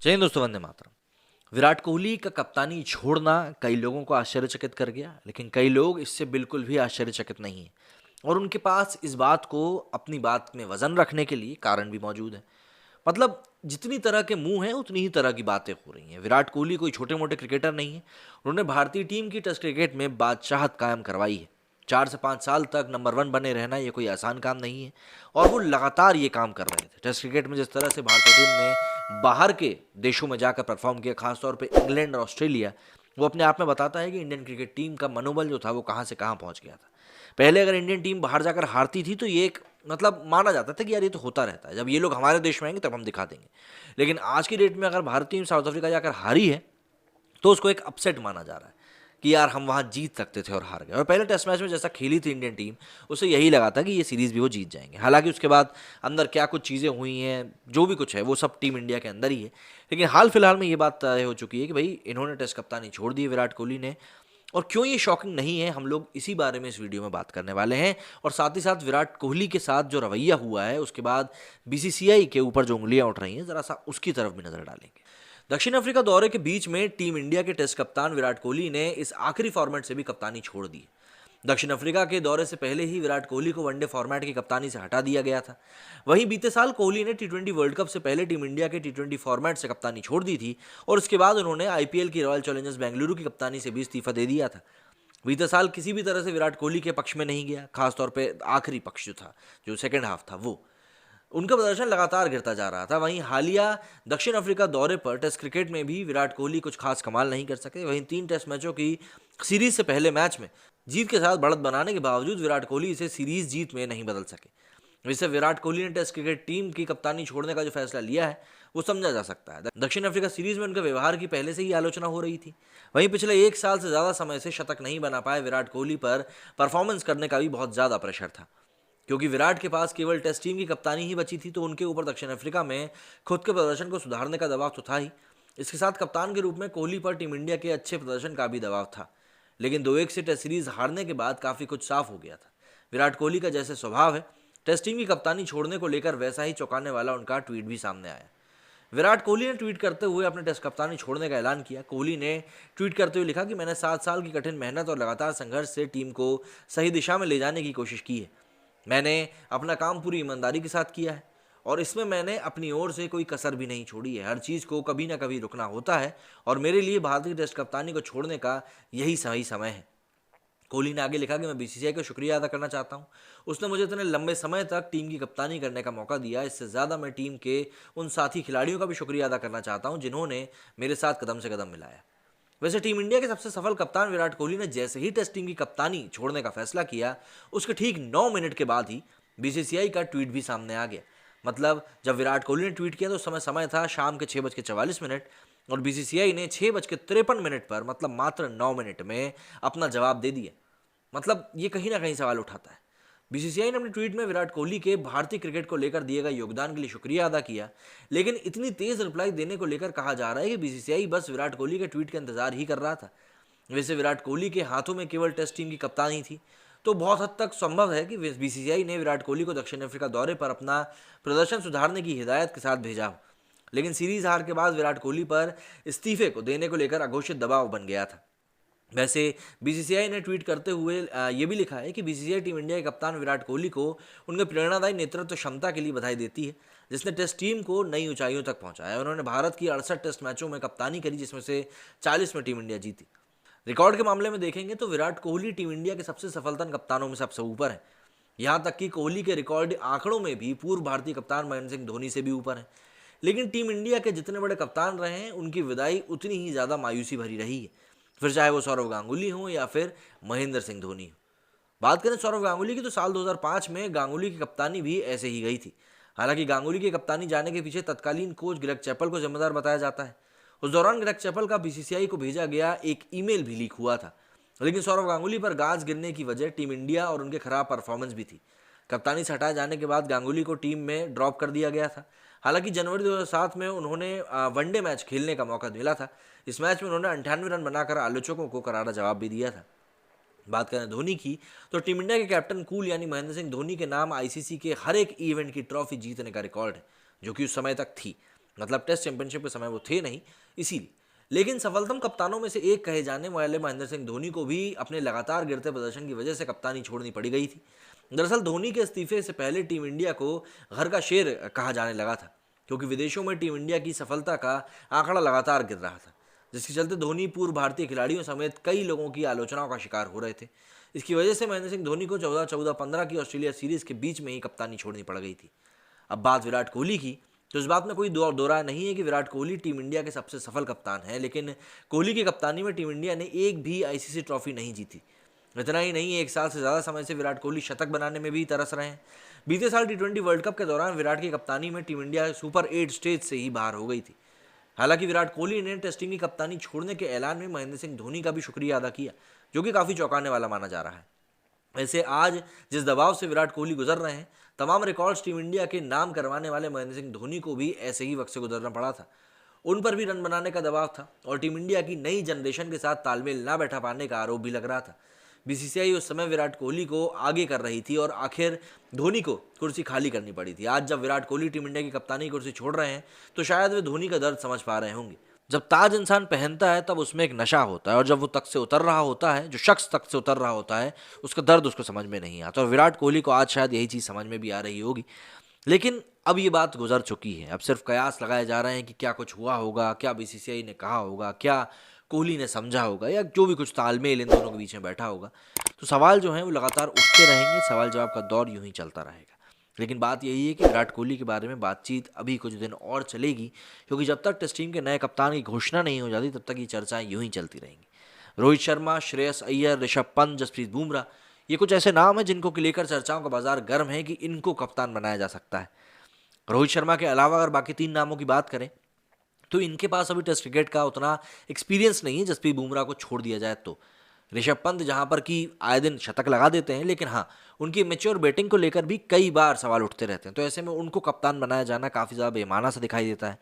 जय हिंद दोस्तों, वंदे मातरम। विराट कोहली का कप्तानी छोड़ना कई लोगों को आश्चर्यचकित कर गया, लेकिन कई लोग इससे बिल्कुल भी आश्चर्यचकित नहीं हैं और उनके पास इस बात को अपनी बात में वजन रखने के लिए कारण भी मौजूद है। मतलब जितनी तरह के मुंह हैं उतनी ही तरह की बातें हो रही हैं। विराट कोहली कोई छोटे मोटे क्रिकेटर नहीं है। उन्होंने भारतीय टीम की टेस्ट क्रिकेट में बादशाहत कायम करवाई है। 4 से 5 साल तक नंबर 1 बने रहना ये कोई आसान काम नहीं है और वो लगातार ये काम कर रहे थे। टेस्ट क्रिकेट में जिस तरह से भारतीय टीम ने बाहर के देशों में जाकर परफॉर्म किया, खासतौर पे इंग्लैंड और ऑस्ट्रेलिया, वो अपने आप में बताता है कि इंडियन क्रिकेट टीम का मनोबल जो था वो कहाँ से कहाँ पहुँच गया था। पहले अगर इंडियन टीम बाहर जाकर हारती थी तो ये एक मतलब माना जाता था कि यार ये तो होता रहता है, जब ये लोग हमारे देश में आएंगे तब हम दिखा देंगे। लेकिन आज की डेट में अगर भारतीय टीम साउथ अफ्रीका जाकर हारी है तो उसको एक अपसेट माना जा रहा है कि यार हम वहाँ जीत सकते थे और हार गए। और पहले टेस्ट मैच में जैसा खेली थी इंडियन टीम, उसे यही लगा था कि ये सीरीज़ भी वो जीत जाएंगे। हालांकि उसके बाद अंदर क्या कुछ चीज़ें हुई हैं, जो भी कुछ है वो सब टीम इंडिया के अंदर ही है। लेकिन हाल फिलहाल में ये बात तय हो चुकी है कि भाई इन्होंने टेस्ट कप्तानी छोड़ दी विराट कोहली ने। और क्यों ये शॉकिंग नहीं है, हम लोग इसी बारे में इस वीडियो में बात करने वाले हैं। और साथ ही साथ विराट कोहली के साथ जो रवैया हुआ है उसके बाद बीसीसीआई के ऊपर जो उंगलियां उठ रही हैं, जरा सा उसकी तरफ भी नजर डालेंगे। दक्षिण अफ्रीका दौरे के बीच में टीम इंडिया के टेस्ट कप्तान विराट कोहली ने इस आखिरी फॉर्मेट से भी कप्तानी छोड़ दी। दक्षिण अफ्रीका के दौरे से पहले ही विराट कोहली को वनडे फॉर्मेट की कप्तानी से हटा दिया गया था। वहीं बीते साल कोहली ने टी20 वर्ल्ड कप से पहले टीम इंडिया के टी20 फॉर्मेट से कप्तानी छोड़ दी थी और उसके बाद उन्होंने आईपीएल की रॉयल चैलेंजर्स बेंगलुरु की कप्तानी से भी इस्तीफा दे दिया था। बीते साल किसी भी तरह से विराट कोहली के पक्ष में नहीं गया, खासतौर पे आखिरी पक्ष जो था, जो सेकेंड हाफ था, वो उनका प्रदर्शन लगातार गिरता जा रहा था। वहीं हालिया दक्षिण अफ्रीका दौरे पर टेस्ट क्रिकेट में भी विराट कोहली कुछ खास कमाल नहीं कर सके। वहीं 3 टेस्ट मैचों की सीरीज से पहले मैच में जीत के साथ बढ़त बनाने के बावजूद विराट कोहली इसे सीरीज जीत में नहीं बदल सके। वैसे विराट कोहली ने टेस्ट क्रिकेट टीम की कप्तानी छोड़ने का जो फैसला लिया है वो समझा जा सकता है। दक्षिण अफ्रीका सीरीज में उनके व्यवहार की पहले से ही आलोचना हो रही थी। वहीं पिछले 1 साल से ज्यादा समय से शतक नहीं बना पाए विराट कोहली पर परफॉर्मेंस करने का भी बहुत ज्यादा प्रेशर था। क्योंकि विराट के पास केवल टेस्ट टीम की कप्तानी ही बची थी तो उनके ऊपर दक्षिण अफ्रीका में खुद के प्रदर्शन को सुधारने का दबाव तो था ही। इसके साथ कप्तान के रूप में कोहली पर टीम इंडिया के अच्छे प्रदर्शन का भी दबाव था। लेकिन 2-1 से टेस्ट सीरीज हारने के बाद काफी कुछ साफ हो गया था। विराट कोहली का जैसे स्वभाव है, टेस्ट टीम की कप्तानी छोड़ने को लेकर वैसा ही चौंकाने वाला उनका ट्वीट भी सामने आया। विराट कोहली ने ट्वीट करते हुए अपने टेस्ट कप्तानी छोड़ने का ऐलान किया। कोहली ने ट्वीट करते हुए लिखा कि मैंने 7 साल की कठिन मेहनत और लगातार संघर्ष से टीम को सही दिशा में ले जाने की कोशिश की है। मैंने अपना काम पूरी ईमानदारी के साथ किया है और इसमें मैंने अपनी ओर से कोई कसर भी नहीं छोड़ी है। हर चीज़ को कभी ना कभी रुकना होता है और मेरे लिए भारतीय टेस्ट कप्तानी को छोड़ने का यही सही समय है। कोहली ने आगे लिखा कि मैं बीसीसीआई का शुक्रिया अदा करना चाहता हूं। उसने मुझे इतने लंबे समय तक टीम की कप्तानी करने का मौका दिया। इससे ज़्यादा मैं टीम के उन साथी खिलाड़ियों का भी शुक्रिया अदा करना चाहता हूं जिन्होंने मेरे साथ कदम से कदम मिलाया। वैसे टीम इंडिया के सबसे सफल कप्तान विराट कोहली ने जैसे ही टेस्ट टीम की कप्तानी छोड़ने का फैसला किया, उसके ठीक 9 मिनट के बाद ही बीसीसीआई का ट्वीट भी सामने आ गया। मतलब जब विराट कोहली ने ट्वीट किया तो उस समय था शाम के 6:44 और बीसीसीआई ने 6:53 पर, मतलब मात्र 9 मिनट में अपना जवाब दे दिया। मतलब ये कहीं ना कहीं सवाल उठाता है। बीसीसीआई ने अपने ट्वीट में विराट कोहली के भारतीय क्रिकेट को लेकर दिए गए योगदान के लिए शुक्रिया अदा किया, लेकिन इतनी तेज रिप्लाई देने को लेकर कहा जा रहा है कि बीसीसीआई बस विराट कोहली के ट्वीट का इंतजार ही कर रहा था। वैसे विराट कोहली के हाथों में केवल टेस्ट टीम की कप्तानी थी, तो बहुत हद तक संभव है कि बीसीसीआई ने विराट कोहली को दक्षिण अफ्रीका दौरे पर अपना प्रदर्शन सुधारने की हिदायत के साथ भेजा हो। लेकिन सीरीज हार के बाद विराट कोहली पर इस्तीफे को देने को लेकर अघोषित दबाव बन गया था। वैसे बीसीसीआई ने ट्वीट करते हुए ये भी लिखा है कि बीसीसीआई टीम इंडिया के कप्तान विराट कोहली को उनके प्रेरणादायी नेतृत्व क्षमता के लिए बधाई देती है, जिसने टेस्ट टीम को नई ऊंचाइयों तक पहुंचाया। उन्होंने भारत की 68 टेस्ट मैचों में कप्तानी करी, जिसमें से 40 में टीम इंडिया जीती। रिकॉर्ड के मामले में देखेंगे तो विराट कोहली टीम इंडिया के सबसे सफलतम कप्तानों में सबसे ऊपर है। यहाँ तक कि कोहली के रिकॉर्ड आंकड़ों में भी पूर्व भारतीय कप्तान महेंद्र सिंह धोनी से भी ऊपर है। लेकिन टीम इंडिया के जितने बड़े कप्तान रहे हैं उनकी विदाई उतनी ही ज़्यादा मायूसी भरी रही है, फिर चाहे वो सौरव गांगुली हो या फिर महेंद्र सिंह धोनी हो। बात करें सौरव गांगुली की तो साल 2005 में गांगुली की कप्तानी भी ऐसे ही गई थी। हालांकि गांगुली की कप्तानी जाने के पीछे तत्कालीन कोच ग्रेग चैपल को जिम्मेदार बताया जाता है। उस दौरान ग्रेग चैपल का बीसीसीआई को भेजा गया एक ईमेल भी लीक हुआ था। लेकिन सौरव गांगुली पर गाज गिरने की वजह टीम इंडिया और उनके खराब परफॉर्मेंस भी थी। कप्तानी से हटाए जाने के बाद गांगुली को टीम में ड्रॉप कर दिया गया था। हालांकि जनवरी 2007 में उन्होंने वनडे मैच खेलने का मौका मिला था। इस मैच में उन्होंने 98 रन बनाकर आलोचकों को करारा जवाब भी दिया था। बात करें धोनी की तो टीम इंडिया के कैप्टन कूल यानी महेंद्र सिंह धोनी के नाम आईसीसी के हर एक इवेंट की ट्रॉफी जीतने का रिकॉर्ड है, जो कि उस समय तक थी। मतलब टेस्ट चैंपियनशिप के समय वो थे नहीं इसीलिए। लेकिन सफलतम कप्तानों में से एक कहे जाने वाले महेंद्र सिंह धोनी को भी अपने लगातार गिरते प्रदर्शन की वजह से कप्तानी छोड़नी पड़ी गई थी। दरअसल धोनी के इस्तीफे से पहले टीम इंडिया को घर का शेर कहा जाने लगा था, क्योंकि विदेशों में टीम इंडिया की सफलता का आंकड़ा लगातार गिर रहा था, जिसके चलते धोनी पूर्व भारतीय खिलाड़ियों समेत कई लोगों की आलोचनाओं का शिकार हो रहे थे। इसकी वजह से महेंद्र सिंह धोनी को 14-14-15 की ऑस्ट्रेलिया सीरीज के बीच में ही कप्तानी छोड़नी पड़ गई थी। अब बात विराट कोहली की, तो इस बात में कोई दो राय नहीं है कि विराट कोहली टीम इंडिया के सबसे सफल कप्तान है, लेकिन कोहली की कप्तानी में टीम इंडिया ने एक भी आईसीसी ट्रॉफी नहीं जीती। इतना ही नहीं, एक साल से ज़्यादा समय से विराट कोहली शतक बनाने में भी तरस रहे हैं। बीते साल टी20 वर्ल्ड कप के दौरान विराट की कप्तानी में टीम इंडिया सुपर 8 स्टेज से ही बाहर हो गई थी। हालांकि विराट कोहली ने टेस्ट टीम की कप्तानी छोड़ने के ऐलान में महेंद्र सिंह धोनी का भी शुक्रिया अदा किया, जो कि काफ़ी चौंकाने वाला माना जा रहा है। वैसे आज जिस दबाव से विराट कोहली गुजर रहे हैं, तमाम रिकॉर्ड्स टीम इंडिया के नाम करवाने वाले महेंद्र सिंह धोनी को भी ऐसे ही वक्त से गुजरना पड़ा था। उन पर भी रन बनाने का दबाव था और टीम इंडिया की नई जनरेशन के साथ तालमेल ना बैठा पाने का आरोप भी लग रहा था। बीसीसीआई उस समय विराट कोहली को आगे कर रही थी और आखिर धोनी को कुर्सी खाली करनी पड़ी थी। आज जब विराट कोहली टीम इंडिया की कप्तानी की कुर्सी छोड़ रहे हैं, तो शायद वे धोनी का दर्द समझ पा रहे होंगे। जब ताज इंसान पहनता है तब उसमें एक नशा होता है, और जब वो तख्त से उतर रहा होता है, जो शख्स तख्त से उतर रहा होता है, उसका दर्द उसको समझ में नहीं आता। और विराट कोहली को आज शायद यही चीज़ समझ में भी आ रही होगी। लेकिन अब ये बात गुजर चुकी है। अब सिर्फ कयास लगाए जा रहे हैं कि क्या कुछ हुआ होगा, क्या बीसीसीआई ने कहा होगा, क्या कोहली ने समझा होगा, या जो भी कुछ तालमेल इन दोनों के बीच में बैठा होगा। तो सवाल जो हैं वो लगातार उठते रहेंगे, सवाल जवाब का दौर यूं ही चलता रहेगा। लेकिन बात यही है कि विराट कोहली के बारे में बातचीत अभी कुछ दिन और चलेगी, क्योंकि जब तक टेस्ट टीम के नए कप्तान की घोषणा नहीं हो जाती तब तक ये चर्चाएं यूं ही चलती रहेंगी। रोहित शर्मा, श्रेयस अय्यर, ऋषभ पंत, जसप्रीत बुमराह, ये कुछ ऐसे नाम हैं जिनको लेकर चर्चाओं का बाजार गर्म है कि इनको कप्तान बनाया जा सकता है। रोहित शर्मा के अलावा अगर बाकी 3 नामों की बात करें, तो इनके पास अभी टेस्ट क्रिकेट का उतना एक्सपीरियंस नहीं है। जसप्रीत बुमराह को छोड़ दिया जाए तो ऋषभ पंत जहां पर कि आए दिन शतक लगा देते हैं, लेकिन हाँ, उनकी मैच्योर बैटिंग को लेकर भी कई बार सवाल उठते रहते हैं। तो ऐसे में उनको कप्तान बनाया जाना काफ़ी ज़्यादा बेमाना सा दिखाई देता है।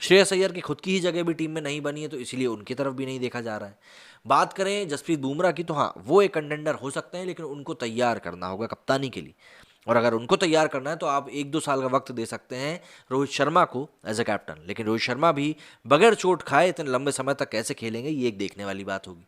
श्रेयस अय्यर की खुद की ही जगह भी टीम में नहीं बनी है, तो इसीलिए उनकी तरफ भी नहीं देखा जा रहा है। बात करें जसप्रीत बुमराह की, तो हाँ, वो एक कंटेंडर हो सकते हैं, लेकिन उनको तैयार करना होगा कप्तानी के लिए। और अगर उनको तैयार करना है तो आप 1-2 साल का वक्त दे सकते हैं रोहित शर्मा को एज ए कैप्टन, लेकिन रोहित शर्मा भी बगैर चोट खाए इतने लंबे समय तक कैसे खेलेंगे, ये एक देखने वाली बात होगी।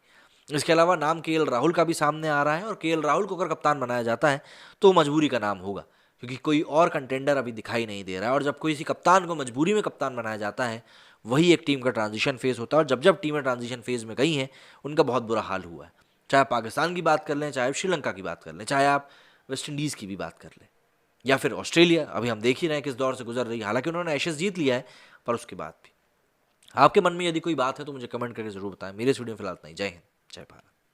इसके अलावा नाम केएल राहुल का भी सामने आ रहा है, और केएल राहुल को अगर कप्तान बनाया जाता है तो मजबूरी का नाम होगा, क्योंकि कोई और कंटेंडर अभी दिखाई नहीं दे रहा है। और जब किसी कप्तान को मजबूरी में कप्तान बनाया जाता है, वही एक टीम का ट्रांजिशन फेज होता है। और जब जब टीमें ट्रांजिशन फेज में गई हैं, उनका बहुत बुरा हाल हुआ है। चाहे पाकिस्तान की बात कर लें, चाहे श्रीलंका की बात कर लें, चाहे आप वेस्ट इंडीज़ की भी बात कर लें, या फिर ऑस्ट्रेलिया। अभी हम देख ही रहे हैं किस दौर से गुजर रही है। हालांकि उन्होंने एशेज जीत लिया है, पर उसके बाद भी आपके मन में यदि कोई बात है तो मुझे कमेंट करके जरूर बताएं। मेरे इस वीडियो में फिलहाल इतना ही। जय हिंद, जय भारत।